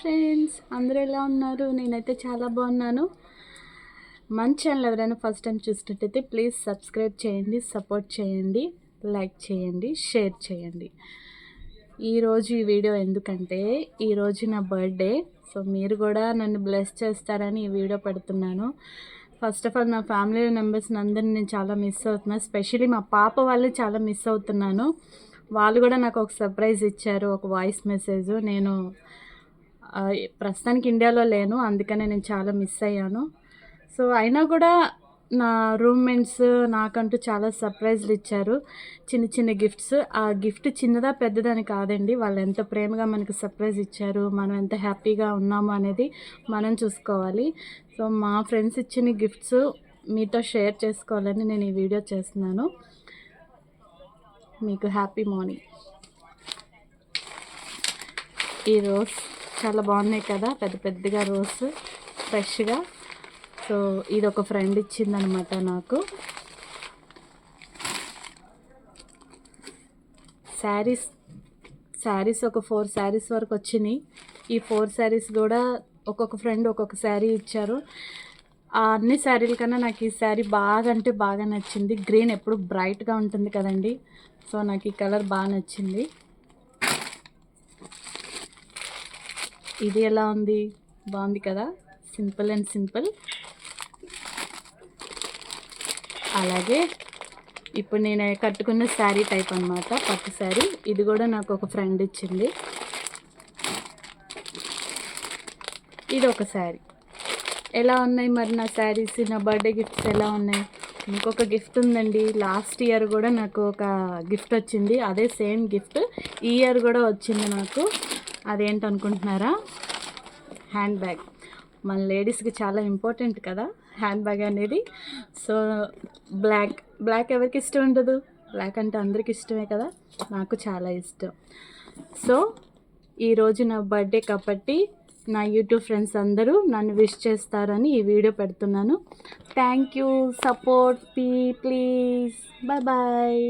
Friends, అందరూ ఎలా ఉన్నారు? నేనైతే చాలా బాగున్నాను. మన ఛానల్ ఎవరైనా ఫస్ట్ టైం చూసినట్టయితే ప్లీజ్ సబ్స్క్రైబ్ చేయండి, సపోర్ట్ చేయండి, లైక్ చేయండి, షేర్ చేయండి. ఈరోజు ఈ వీడియో ఎందుకంటే ఈరోజు నా బర్త్డే. సో మీరు కూడా నన్ను బ్లెస్ చేస్తారని ఈ వీడియో పెడుతున్నాను. ఫస్ట్ ఆఫ్ ఆల్ నా ఫ్యామిలీ మెంబర్స్ని అందరిని నేను చాలా మిస్ అవుతున్నాను. స్పెషల్లీ మా పాప వాళ్ళు చాలా మిస్ అవుతున్నాను. వాళ్ళు కూడా నాకు ఒక సర్ప్రైజ్ ఇచ్చారు, ఒక వాయిస్ మెసేజ్. నేను ప్రస్తుతానికి ఇండియాలో లేను, అందుకనే నేను చాలా మిస్ అయ్యాను. సో అయినా కూడా నా రూమ్మేట్స్ నాకంటూ చాలా సర్ప్రైజ్లు ఇచ్చారు, చిన్న చిన్న గిఫ్ట్స్. ఆ గిఫ్ట్ చిన్నదా పెద్దదని కాదండి, వాళ్ళు ఎంత ప్రేమగా మనకు సర్ప్రైజ్ ఇచ్చారు, మనం ఎంత హ్యాపీగా ఉన్నాము అనేది మనం చూసుకోవాలి. సో మా ఫ్రెండ్స్ ఇచ్చిన గిఫ్ట్స్ మీతో షేర్ చేసుకోవాలని నేను ఈ వీడియో చేస్తున్నాను. మీకు హ్యాపీ మార్నింగ్. ఈ రోజ్ చాలా బాగున్నాయి కదా, పెద్ద పెద్దగా రోజ్ ఫ్రెష్గా. సో ఇది ఒక ఫ్రెండ్ ఇచ్చిందనమాట నాకు. శారీస్ ఒక 4 శారీస్ వరకు వచ్చినాయి. ఈ 4 శారీస్ కూడా ఒక్కొక్క ఫ్రెండ్ ఒక్కొక్క శారీ ఇచ్చారు. ఆ అన్ని శారీల కన్నా నాకు ఈ శారీ బాగా అంటే బాగా నచ్చింది. గ్రీన్ ఎప్పుడు బ్రైట్గా ఉంటుంది కదండి, సో నాకు ఈ కలర్ బాగా నచ్చింది. ఇది ఎలా ఉంది? బాగుంది కదా, సింపుల్ అండ్ సింపుల్. అలాగే ఇప్పుడు నేను కట్టుకున్న శారీ టైప్ అనమాట, పట్టు శారీ. ఇది కూడా నాకు ఒక ఫ్రెండ్ ఇచ్చింది. ఇది ఒక శారీ. ఎలా ఉన్నాయి మరి నా శారీస్, నా బర్త్డే గిఫ్ట్స్ ఎలా ఉన్నాయి? ఇంకొక గిఫ్ట్ ఉందండి. లాస్ట్ ఇయర్ కూడా నాకు ఒక గిఫ్ట్ వచ్చింది, అదే సేమ్ గిఫ్ట్ ఈ ఇయర్ కూడా వచ్చింది నాకు. అదేంటనుకుంటున్నారా? Hand bag. మన లేడీస్కి చాలా ఇంపార్టెంట్ కదా హ్యాండ్ బ్యాగ్ అనేది. సో బ్లాక్ ఎవరికి ఇష్టం ఉండదు? బ్లాక్ అంటే అందరికి ఇష్టమే కదా, నాకు చాలా ఇష్టం. సో ఈరోజు నా బర్త్డే కాబట్టి నా యూట్యూబ్ ఫ్రెండ్స్ అందరూ నన్ను విష్ చేస్తారని ఈ వీడియో పెడుతున్నాను. థ్యాంక్ యూ, సపోర్ట్ మీ ప్లీజ్. Bye bye.